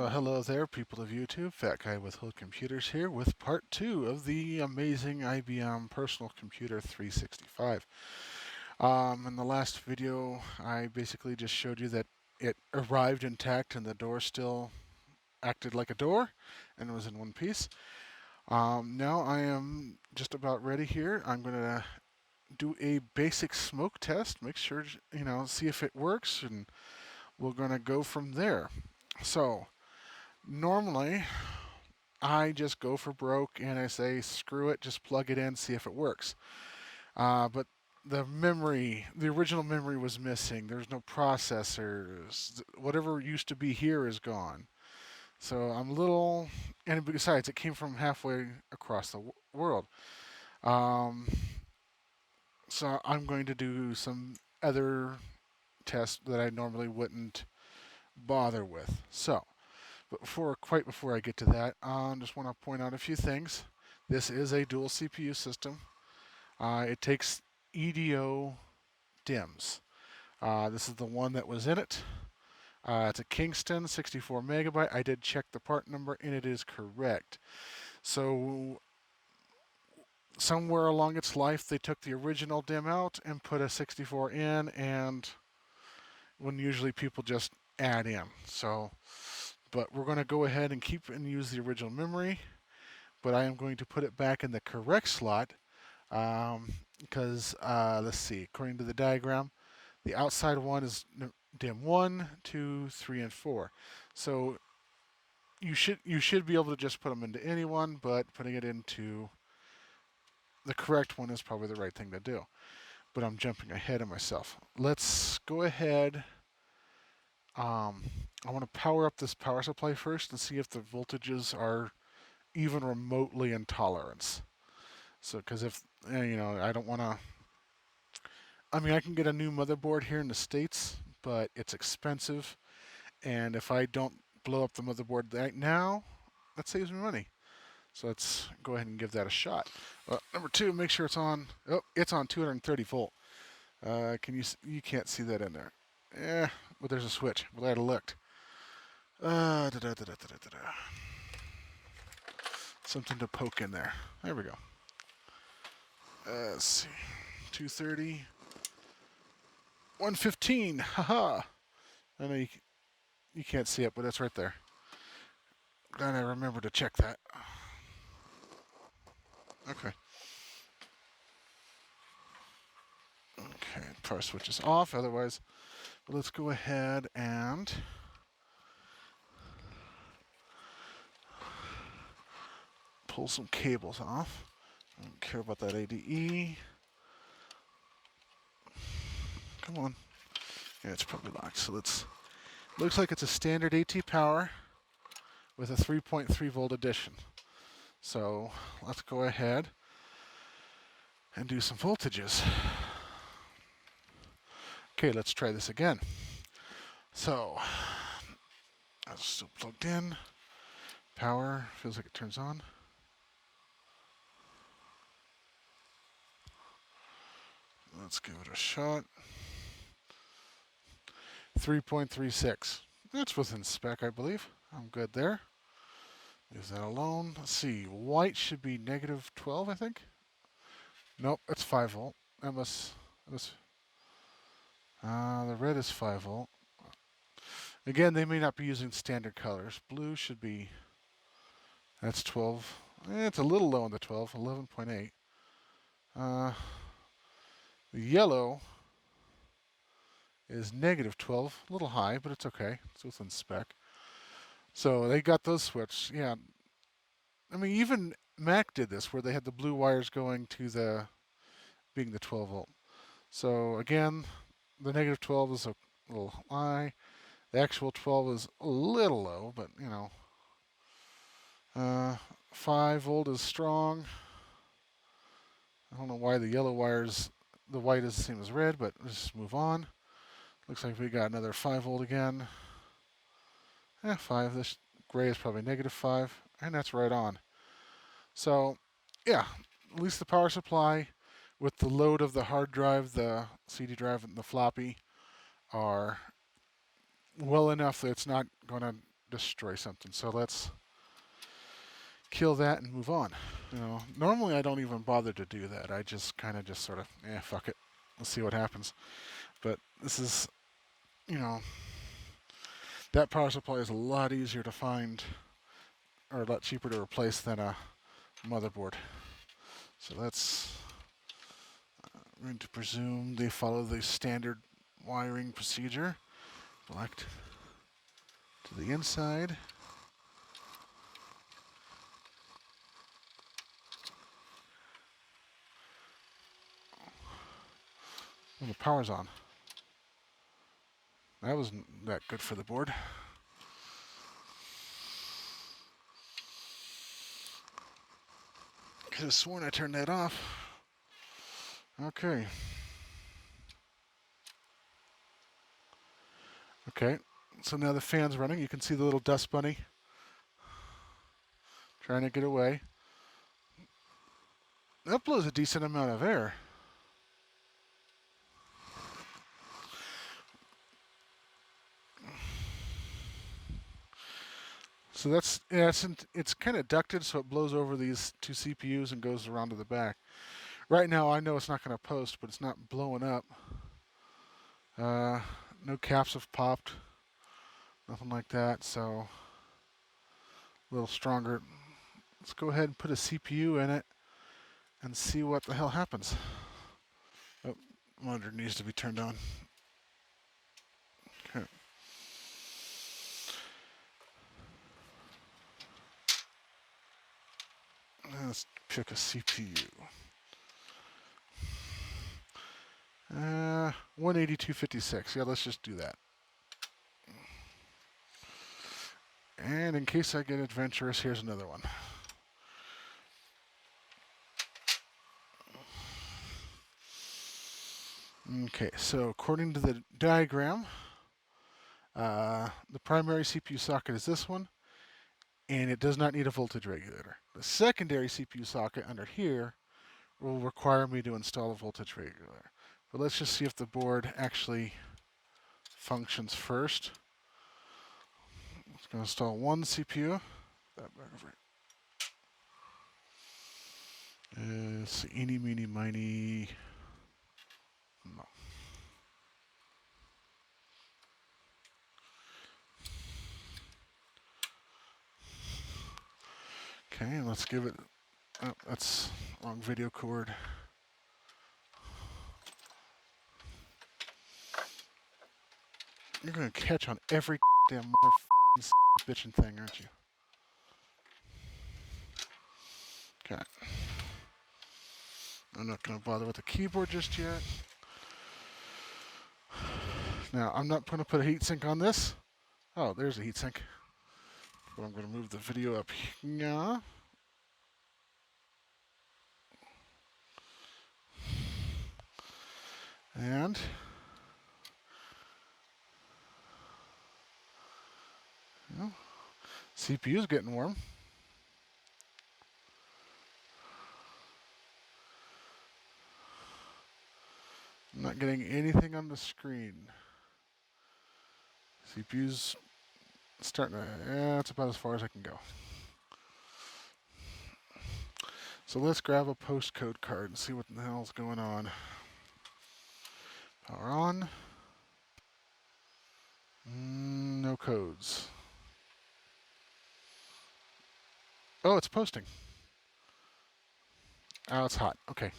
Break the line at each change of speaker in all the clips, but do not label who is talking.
Well, hello there, people of YouTube. Fat Guy with Hood Computers here with part 2 of the amazing IBM Personal Computer 365. In the last video, I basically just showed you that it arrived intact and the door still acted like a door and was in one piece. Now I am just about ready here. I'm going to do a basic smoke test, make sure, see if it works, and we're going to go from there. So, normally, I just go for broke and I say, screw it, just plug it in, see if it works. But the original memory was missing. There's no processors. Whatever used to be here is gone. So I'm a little, and besides, it came from halfway across the world. Um, so I'm going to do some other tests that I normally wouldn't bother with. So, but quite before I get to that, I just want to point out a few things. This is a dual CPU system. It takes EDO DIMMs. This is the one that was in it. It's a Kingston 64 megabyte. I did check the part number and it is correct. So somewhere along its life, they took the original DIMM out and put a 64 in, and when usually people just add in. But we're going to go ahead and keep and use the original memory, but I am going to put it back in the correct slot because, let's see, according to the diagram, the outside one is DIMM 1, 2, 3, and 4. So you should be able to just put them into any one, but putting it into the correct one is probably the right thing to do. But I'm jumping ahead of myself. Let's go ahead. I want to power up this power supply first and see if the voltages are even remotely in tolerance. So, because if, I don't want to. I mean, I can get a new motherboard here in the States, but it's expensive. And if I don't blow up the motherboard right now, that saves me money. So let's go ahead and give that a shot. Number two, make sure it's on. Oh, it's on 230 volt. You can't see that in there. Yeah, but there's a switch. Glad I looked. Something to poke in there. There we go. Let's see. 230. 115. Haha. I know you can't see it, but it's right there. Glad I remember to check that. Okay. Okay, power switch is off. Otherwise, let's go ahead and pull some cables off. I don't care about that ADE. Come on. Yeah, it's probably locked. So looks like it's a standard AT power with a 3.3 volt addition. So let's go ahead and do some voltages. Okay, let's try this again. So that's still plugged in. Power feels like it turns on. Let's give it a shot. 3.36. That's within spec, I believe. I'm good there. Leave that alone. Let's see. White should be negative 12, I think. Nope, it's 5 volt. The red is 5 volt. Again, they may not be using standard colors. Blue should be. That's 12. It's a little low on the 12. 11.8. The yellow is negative 12. A little high, but it's okay. It's within spec. So they got those switched. Yeah. I mean, even Mac did this, where they had the blue wires going to being the 12 volt. So again, the negative 12 is a little high. The actual 12 is a little low, but 5 volt is strong. I don't know why the yellow wires, the white is the same as red, but let's just move on. Looks like we got another 5 volt again. 5. This gray is probably negative 5, and that's right on. So, yeah, at least the power supply with the load of the hard drive, the CD drive, and the floppy are well enough that it's not going to destroy something. So let's kill that and move on. You know, normally I don't even bother to do that. I just kind of just sort of, fuck it. Let's see what happens. But this is, you know, that power supply is a lot easier to find, or a lot cheaper to replace than a motherboard. So let's, we're going to presume they follow the standard wiring procedure. Select to the inside. Oh, the power's on. That wasn't that good for the board. Could have sworn I turned that off. Okay. Okay, so now the fan's running. You can see the little dust bunny trying to get away. That blows a decent amount of air. So that's, yeah, it's kind of ducted, so it blows over these two CPUs and goes around to the back. Right now, I know it's not going to post, but it's not blowing up. No caps have popped. Nothing like that, so a little stronger. Let's go ahead and put a CPU in it and see what the hell happens. Oh, monitor needs to be turned on. Okay. Let's pick a CPU. 18256. Yeah, let's just do that. And in case I get adventurous, here's another one. Okay, so according to the diagram, the primary CPU socket is this one, and it does not need a voltage regulator. The secondary CPU socket under here will require me to install a voltage regulator. But let's just see if the board actually functions first. It's going to install one CPU. It's eeny, meeny, miny. No. Okay, let's give it. Oh, that's wrong video cord. You're gonna catch on every damn motherfucking bitchin' thing, aren't you? Okay. I'm not gonna bother with the keyboard just yet. Now, I'm not gonna put a heatsink on this. Oh, there's a heatsink. But I'm gonna move the video up here. And CPU's getting warm. I'm not getting anything on the screen. CPU's starting to, that's about as far as I can go. So let's grab a postcode card and see what the hell's going on. Power on. No codes. Oh, it's posting. Oh, it's hot. Okay.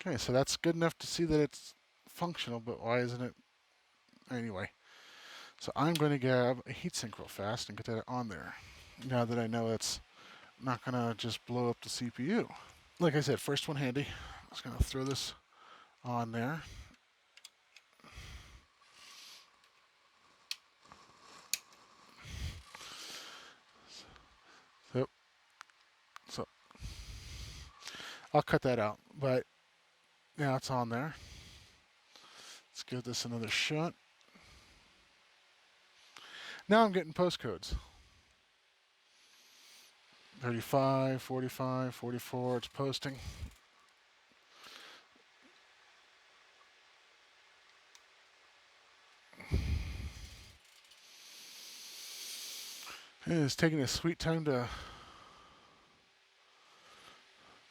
Okay, so that's good enough to see that it's functional, but why isn't it? Anyway, so I'm going to grab a heatsink real fast and get that on there. Now that I know it's not going to just blow up the CPU. Like I said, first one handy. I'm just going to throw this on there. So I'll cut that out, but now it's on there. Let's give this another shot. Now I'm getting postcodes. 35, 45, 44, it's posting. It's taking a sweet time to...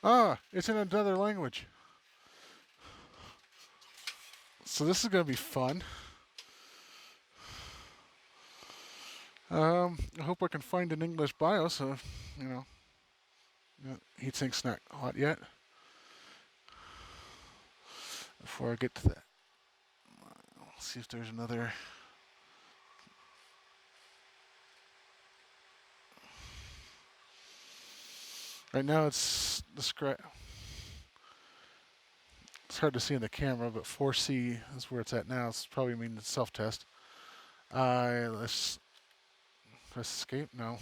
Ah, it's in another language. So this is going to be fun. I hope I can find an English BIOS, so, you know, heatsink's not hot yet. Before I get to that, let's see if there's another... Right now it's it's hard to see in the camera, but 4C is where it's at now. It's probably means self-test. Let's press escape. No.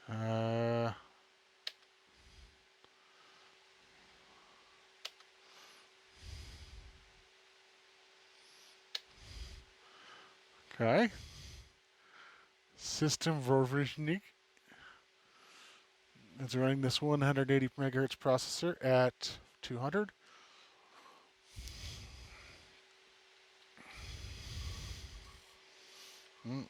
Uh, okay. System Vorvishnik. It's running this 180 megahertz processor at 200. Mm.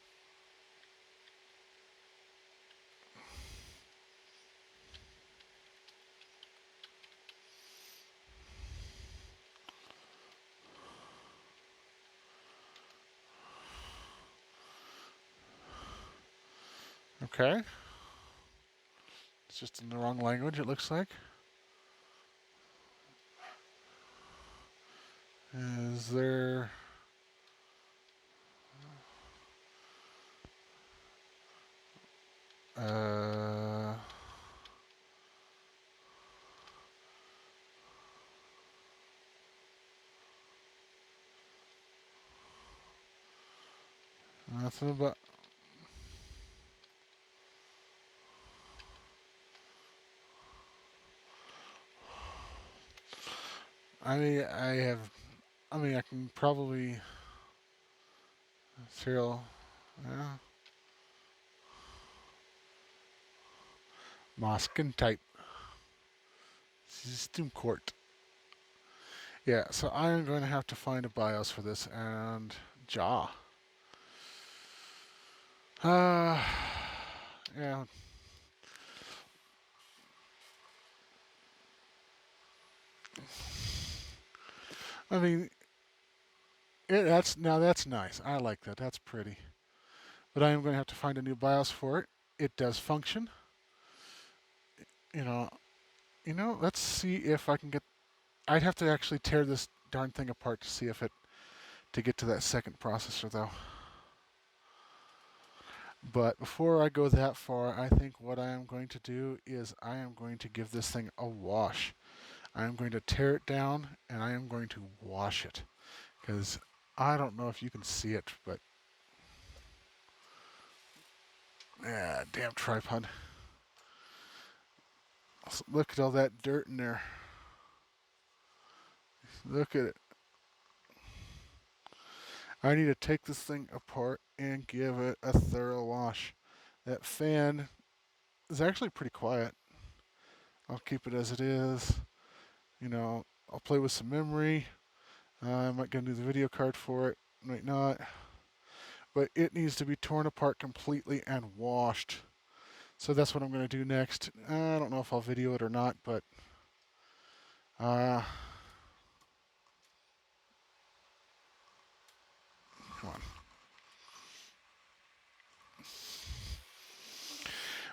Okay. It's just in the wrong language, it looks like. Is there... nothing about... I can probably... Serial... Yeah. Masken type. System court. Yeah, so I'm going to have to find a BIOS for this, and jaw. Yeah. I mean, that's nice. I like that. That's pretty. But I am going to have to find a new BIOS for it. It does function. You know, let's see if I can get... I'd have to actually tear this darn thing apart to see if it... to get to that second processor, though. But before I go that far, I think what I am going to do is I am going to give this thing a wash. I am going to tear it down, and I am going to wash it. Because I don't know if you can see it, but... Yeah, damn tripod. Look at all that dirt in there. Look at it. I need to take this thing apart and give it a thorough wash. That fan is actually pretty quiet. I'll keep it as it is. I'll play with some memory. I might go do the video card for it. Might not. But it needs to be torn apart completely and washed. So that's what I'm going to do next. I don't know if I'll video it or not, but... come on.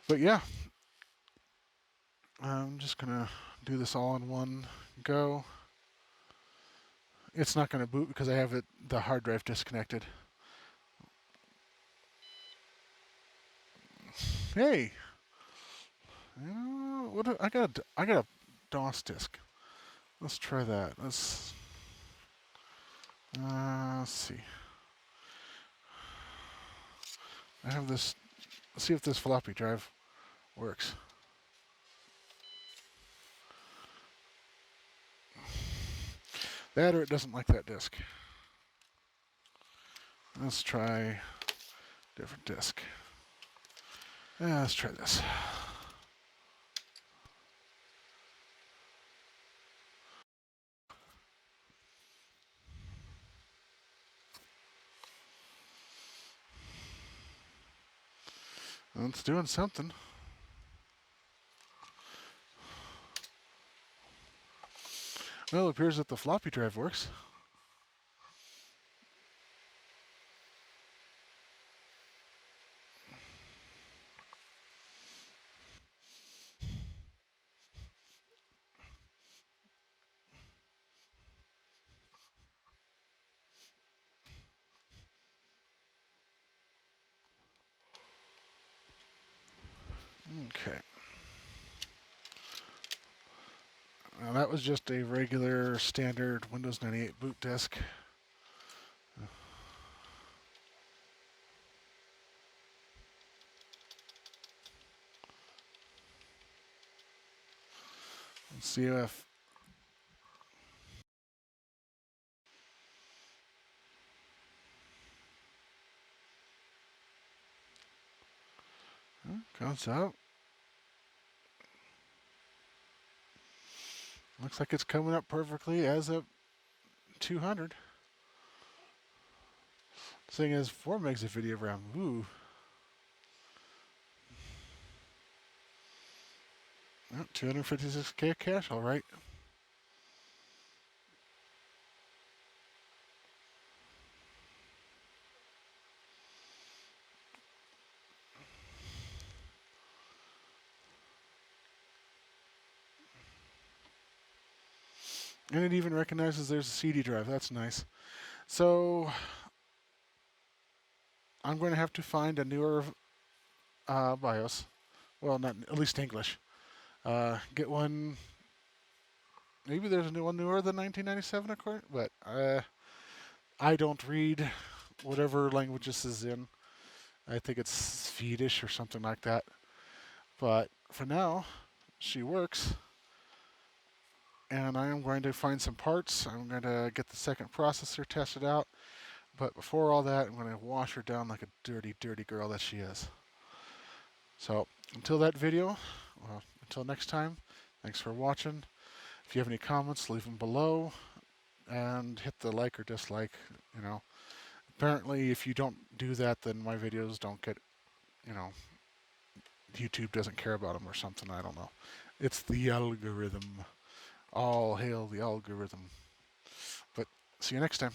But yeah, I'm just going to do this all in one go. It's not going to boot because I have the hard drive disconnected. Hey, I got a DOS disk. Let's try that. Let's see. I have this. Let's see if this floppy drive works. That or it doesn't like that disk. Let's try different disk. Yeah, let's try this. Well, it's doing something. Well, it appears that the floppy drive works. Okay. Now that was just a regular standard Windows 98 boot disk. Let's see if... Comes out. Looks like it's coming up perfectly as a 200. Thing is, 4 megs of video RAM. Ooh. Oh, 256K cache, all right. And it even recognizes there's a CD drive. That's nice. So I'm going to have to find a newer BIOS. Well, not at least English. Get one. Maybe there's a new one newer than 1997, of course. But I don't read whatever language this is in. I think it's Swedish or something like that. But for now, she works. And I am going to find some parts. I'm going to get the second processor tested out. But before all that, I'm going to wash her down like a dirty, dirty girl that she is. So until that video, well, until next time, thanks for watching. If you have any comments, leave them below. And hit the like or dislike, you know. Apparently, if you don't do that, then my videos don't get, you know, YouTube doesn't care about them or something. I don't know. It's the algorithm. All hail the algorithm. But see you next time.